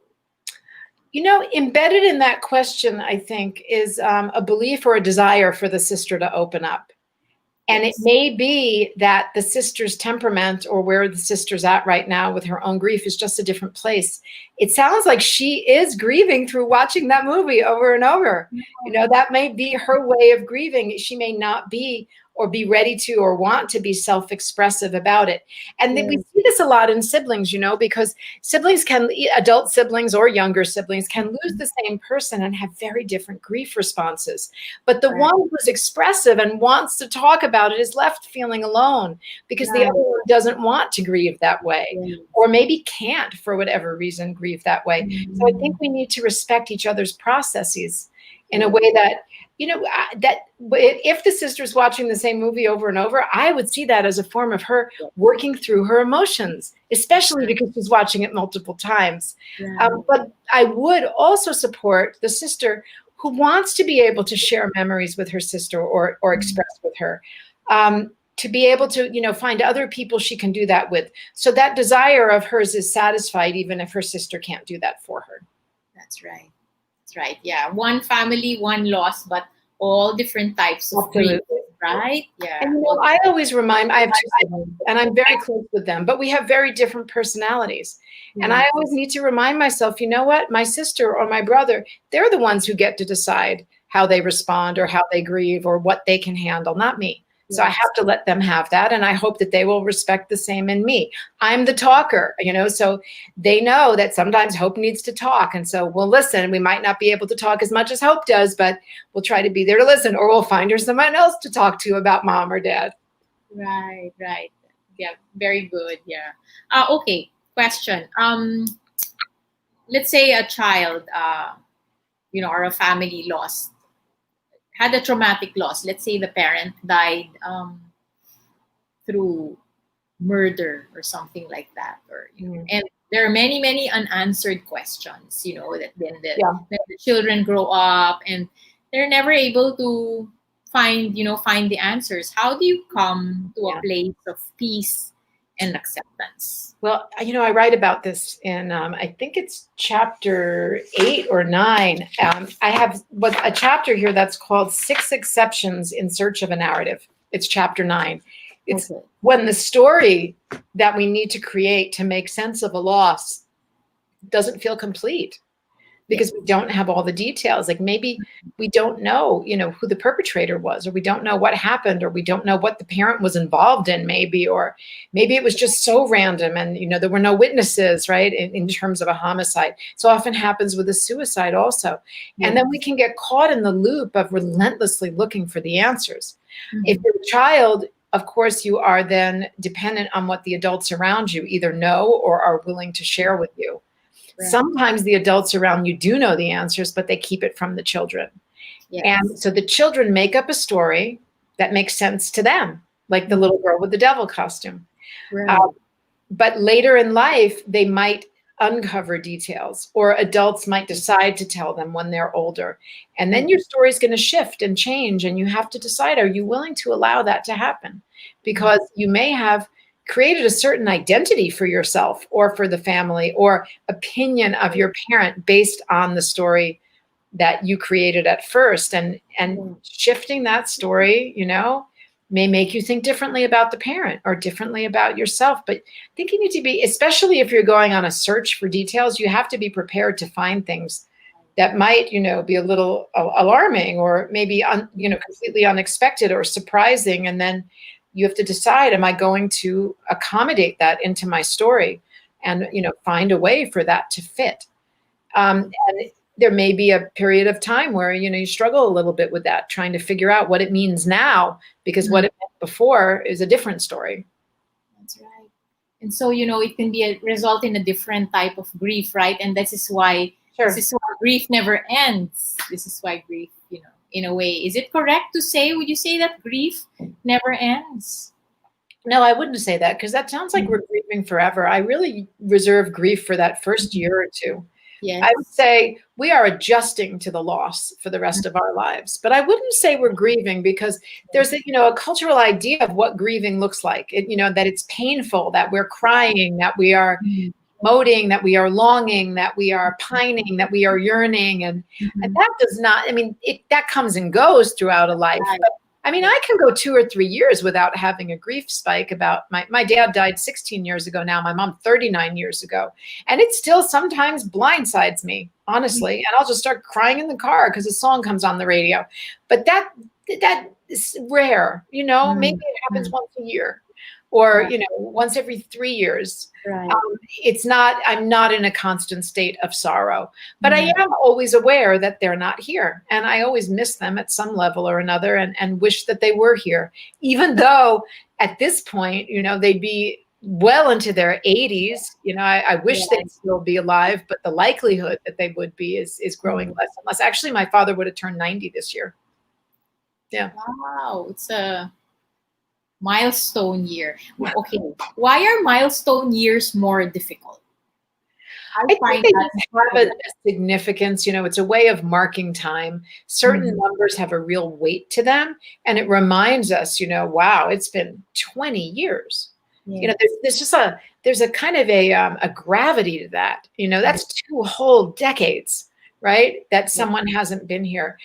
Embedded in that question, I think, is a belief or a desire for the sister to open up. And it may be that the sister's temperament or where the sister's at right now with her own grief is just a different place. It sounds like she is grieving through watching that movie over and over. That may be her way of grieving. She may not be or be ready to or want to be self-expressive about it. And then we see this a lot in siblings, because adult siblings or younger siblings can lose the same person and have very different grief responses. But the one who's expressive and wants to talk about it is left feeling alone because the other one doesn't want to grieve that way or maybe can't, for whatever reason, grieve that way. So I think we need to respect each other's processes in a way that, that if the sister's watching the same movie over and over, I would see that as a form of her working through her emotions, especially because she's watching it multiple times. But I would also support the sister who wants to be able to share memories with her sister or express with her, to be able to, find other people she can do that with. So that desire of hers is satisfied even if her sister can't do that for her. That's right. Right. Yeah. One family, one loss, but all different types of grief, right? Yeah. And I always remind, I have two siblings and I'm very close with them, but we have very different personalities. And I always need to remind myself, you know what, my sister or my brother, they're the ones who get to decide how they respond or how they grieve or what they can handle, not me. So I have to let them have that. And I hope that they will respect the same in me. I'm the talker, so they know that sometimes Hope needs to talk. And so we'll listen. We might not be able to talk as much as Hope does, but we'll try to be there to listen, or we'll find her someone else to talk to about mom or dad. Right. Yeah. Very good. Yeah. Okay. Question. Let's say a child, or a family had a traumatic loss. Let's say the parent died through murder or something like that, or and there are many unanswered questions. That then the children grow up and they're never able to find the answers. How do you come to a place of peace and acceptance? Well, I write about this in, I think it's chapter 8 or 9. I have a chapter here that's called 6 Exceptions in Search of a Narrative. It's chapter 9. It's when the story that we need to create to make sense of a loss doesn't feel complete because we don't have all the details. Like maybe we don't know, who the perpetrator was, or we don't know what happened, or we don't know what the parent was involved in maybe, or maybe it was just so random and, there were no witnesses, right, in terms of a homicide. So often happens with a suicide also. And then we can get caught in the loop of relentlessly looking for the answers. If you're a child, of course, you are then dependent on what the adults around you either know or are willing to share with you. Right. Sometimes the adults around you do know the answers, but they keep it from the children. And so the children make up a story that makes sense to them, like the little girl with the devil costume. Right. But later in life, they might uncover details, or adults might decide to tell them when they're older. And then your story is going to shift and change, and you have to decide, are you willing to allow that to happen? Because you may have created a certain identity for yourself or for the family or opinion of your parent based on the story that you created at first, and shifting that story, may make you think differently about the parent or differently about yourself. But I think you need to be, especially if you're going on a search for details, you have to be prepared to find things that might, be a little alarming or maybe, completely unexpected or surprising. And then you have to decide, am I going to accommodate that into my story and, find a way for that to fit? And there may be a period of time where, you struggle a little bit with that, trying to figure out what it means now, because what it meant before is a different story. That's right. And so, it can be result in a different type of grief, right? And this is why grief never ends. This is why grief, in a way, is it correct to say, would you say that grief never ends? No, I wouldn't say that, because that sounds like we're grieving forever. I really reserve grief for that first year or two. I would Yes. say we are adjusting to the loss for the rest of our lives. But I wouldn't say we're grieving, because there's a cultural idea of what grieving looks like. That it's painful, that we're crying, that we are Mhm. emoting, that we are longing, that we are pining, that we are yearning. And Mhm. that does not, that comes and goes throughout a life. Right. But I can go 2 or 3 years without having a grief spike about my dad died 16 years ago now, my mom 39 years ago. And it still sometimes blindsides me, honestly. And I'll just start crying in the car because a song comes on the radio. But that is rare, maybe Mm. it happens Mm. once a year, or, Right. once every 3 years. Right. I'm not in a constant state of sorrow, but I Mm. am always aware that they're not here. And I always miss them at some level or another, and wish that they were here, even though at this point, they'd be well into their 80s. I wish they'd Yes. still be alive, but the likelihood that they would be is growing less and less. Actually, my father would have turned 90 this year. Yeah. Wow, it's a milestone year. Okay, why are milestone years more difficult? I I think find they that. just have a significance. It's a way of marking time. Certain Mhm. numbers have a real weight to them, and it reminds us, wow, it's been 20 years. Yes. There's a kind of a gravity to that. That's 2 whole decades, right? That someone hasn't been here.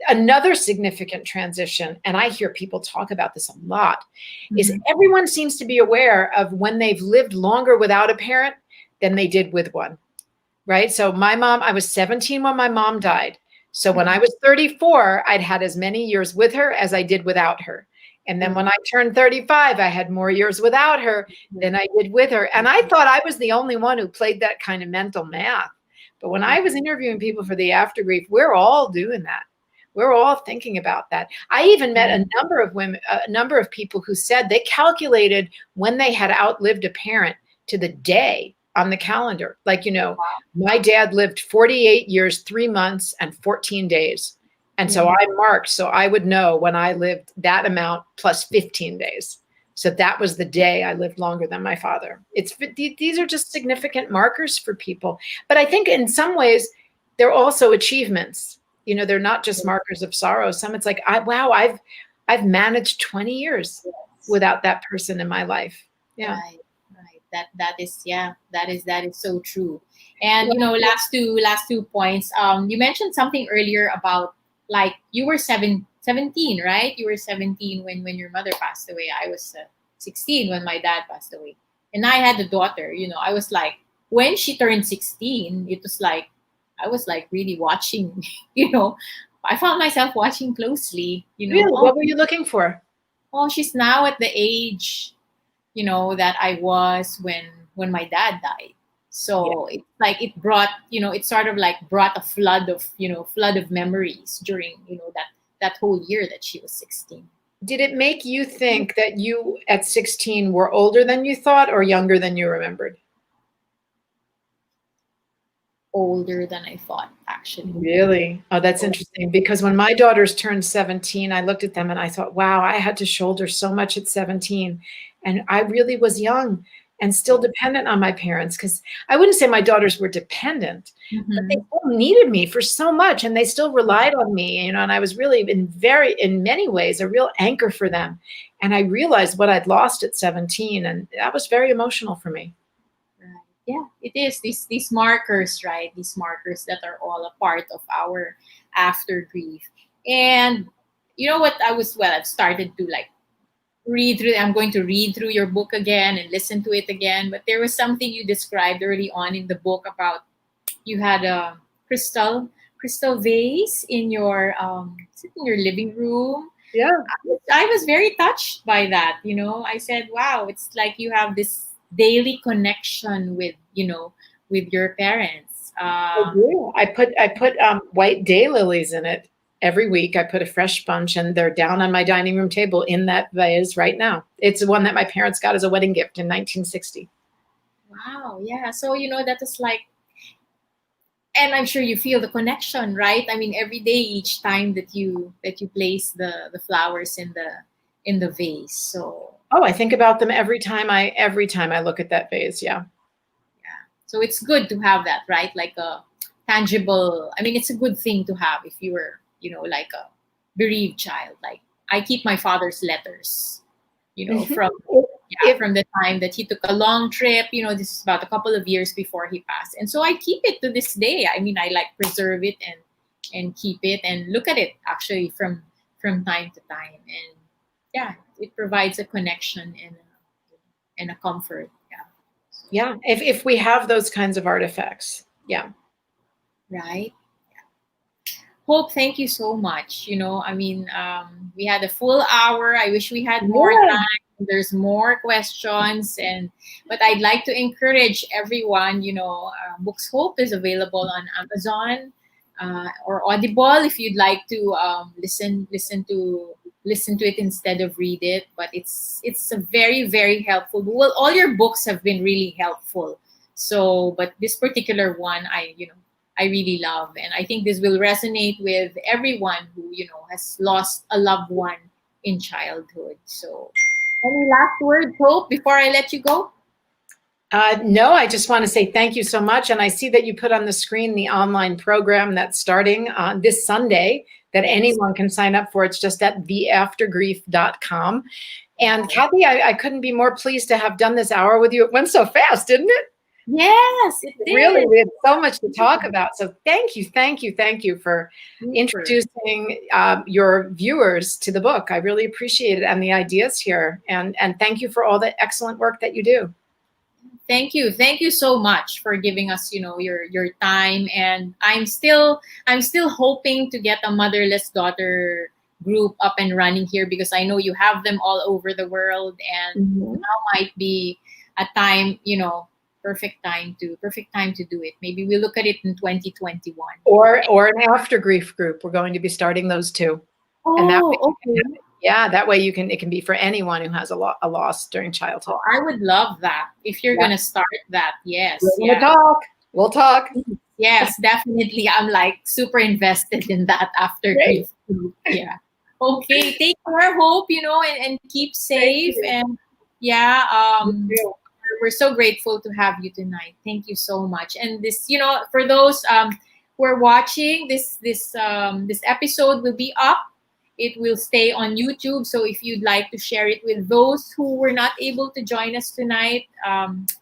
Another significant transition, and I hear people talk about this a lot, is Mhm. everyone seems to be aware of when they've lived longer without a parent than they did with one. Right? So my mom, I was 17 when my mom died. So when I was 34, I'd had as many years with her as I did without her. And then when I turned 35, I had more years without her than I did with her. And I thought I was the only one who played that kind of mental math. But when I was interviewing people for the AfterGrief, we're all doing that. We're all thinking about that. I even met a number of women, a number of people who said they calculated when they had outlived a parent to the day on the calendar. Like, my dad lived 48 years, 3 months, and 14 days. And so I marked, so I would know when I lived that amount plus 15 days. So that was the day I lived longer than my father. These are just significant markers for people. But I think in some ways, they're also achievements. They're not just markers of sorrow. Some it's like, wow, I've managed 20 years without that person in my life. Yeah. Right, right. That is, yeah, that is so true. And last two points. You mentioned something earlier about, like, you were 17, right? You were 17 when your mother passed away. I was 16 when my dad passed away, and I had a daughter. I was like, when she turned 16, it was like I was like really watching. I found myself watching closely. Really? What were you looking for? Oh, she's now at the age that I was when my dad died. So it's like it sort of like brought a flood of memories during that whole year that she was 16. Did it make you think that you at 16 were older than you thought or younger than you remembered? Older than I thought, actually. Really? Oh, that's interesting, because when my daughters turned 17, I looked at them and I thought, wow, I had to shoulder so much at 17. And I really was young and still dependent on my parents, because I wouldn't say my daughters were dependent, but they still needed me for so much, and they still relied on me, and I was really in many ways a real anchor for them. And I realized what I'd lost at 17, and that was very emotional for me. Right. Yeah, it is these markers, right? These markers that are all a part of our after grief. And you know what? I've started to like read through. I'm going to read through your book again and listen to it again. But there was something you described early on in the book about you had a crystal vase in your living room. Yeah. I was very touched by that. I said, wow, it's like you have this daily connection with your parents. I do. I put white daylilies in it every week. I put a fresh bunch, and they're down on my dining room table in that vase right now. It's the one that my parents got as a wedding gift in 1960. Wow, yeah. So that is like, and I'm sure you feel the connection, right? I mean, every day, each time that you place the flowers in the vase. So Oh, I think about them every time I look at that vase. Yeah. yeah, so it's good to have that, right? Like a tangible. I mean, it's a good thing to have if you were, like a bereaved child. Like I keep my father's letters, Mhm. from If from the time that he took a long trip. This is about a couple of years before he passed, and so I keep it to this day. I mean, I like preserve it and keep it and look at it actually from time to time, and yeah, it provides a connection and a comfort. Yeah. yeah, if we have those kinds of artifacts, yeah. Right. Hope, thank you so much. I mean, we had a full hour. I wish we had more Yeah. time. There's more questions, but I'd like to encourage everyone. Books Hope is available on Amazon or Audible if you'd like to listen to it instead of read it. But it's a very very helpful. Well, all your books have been really helpful. So, but this particular one, I really love. And I think this will resonate with everyone who, has lost a loved one in childhood. So, any last words, Hope, before I let you go? No, I just want to say thank you so much. And I see that you put on the screen the online program that's starting on this Sunday that anyone can sign up for. It's just at theaftergrief.com. And Cathy, I couldn't be more pleased to have done this hour with you. It went so fast, didn't it? Yes, it did. Really, we had so much to talk about. So thank you for Super. introducing your viewers to the book. I really appreciate it and the ideas here. And thank you for all the excellent work that you do. Thank you so much for giving us your time. And I'm still hoping to get a Motherless Daughter group up and running here, because I know you have them all over the world, and now might be a time, perfect time to do it. Maybe we look at it in 2021 or an AfterGrief group. We're going to be starting those too. And that way, okay. Yeah, that way it can be for anyone who has a loss during childhood. I would love that if you're gonna start that. Yes. We'll talk. Yes, definitely. I'm like super invested in that AfterGrief group. Yeah. Okay. Take care, Hope, and keep safe. And yeah, we're so grateful to have you tonight. Thank you so much. And this, for those who are watching, this episode will be up. It will stay on YouTube. So if you'd like to share it with those who were not able to join us tonight,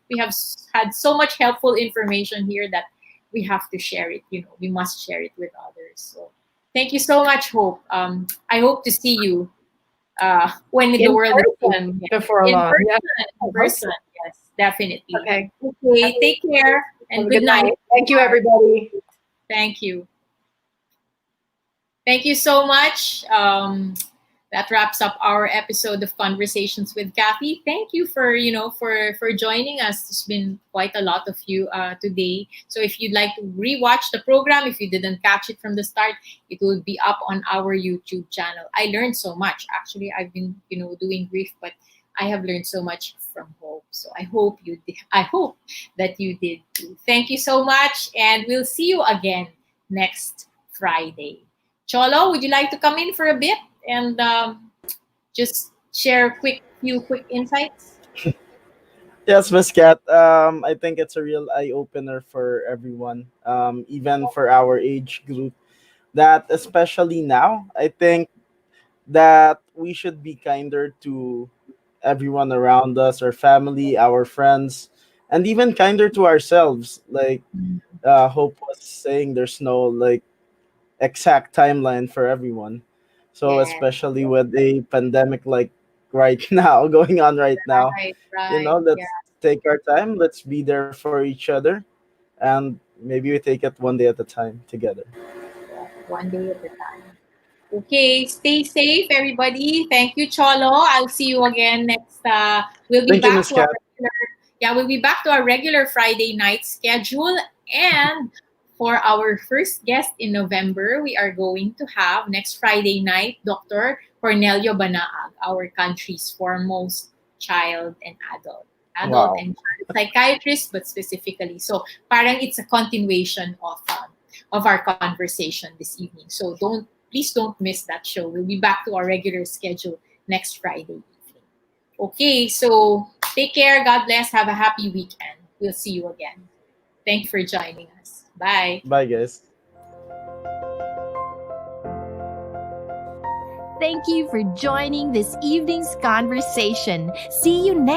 we have had so much helpful information here that we have to share it. We must share it with others. So thank you so much, Hope. I hope to see you when the world is before long. In person. Yes, definitely. Okay. Take care and good night. Thank you, everybody. Thank you. Thank you so much. That wraps up our episode of Conversations with Cathy. Thank you for joining us. There's been quite a lot of you today. So if you'd like to rewatch the program, if you didn't catch it from the start, it will be up on our YouTube channel. I learned so much. Actually, I've been doing grief, but I have learned so much from Hope. So I hope you did. I hope that you did too. Thank you so much, and we'll see you again next Friday. Cholo, would you like to come in for a bit and just share few quick insights? Yes, Miss Cat. I think it's a real eye opener for everyone, even for our age group. That especially now, I think that we should be kinder to everyone around us, our family, our friends, and even kinder to ourselves. Like Hope was saying, there's no like exact timeline for everyone. So Yeah. especially with a pandemic like right now going on right now, Right. let's take our time. Let's be there for each other, and maybe we take it one day at a time together. One day at a time. Okay, stay safe, everybody. Thank you, Cholo. I'll see you again next. We'll be Thank you, back Miss to our Cat. we'll be back to our regular Friday night schedule. And for our first guest in November, we are going to have next Friday night Dr. Cornelio Banaag, our country's foremost child and adult Wow. and child psychiatrist, but specifically. So parang it's a continuation of our conversation this evening. So please don't miss that show. We'll be back to our regular schedule next Friday evening. Okay, so take care. God bless. Have a happy weekend. We'll see you again. Thank you for joining us. Bye. Bye, guys. Thank you for joining this evening's conversation. See you next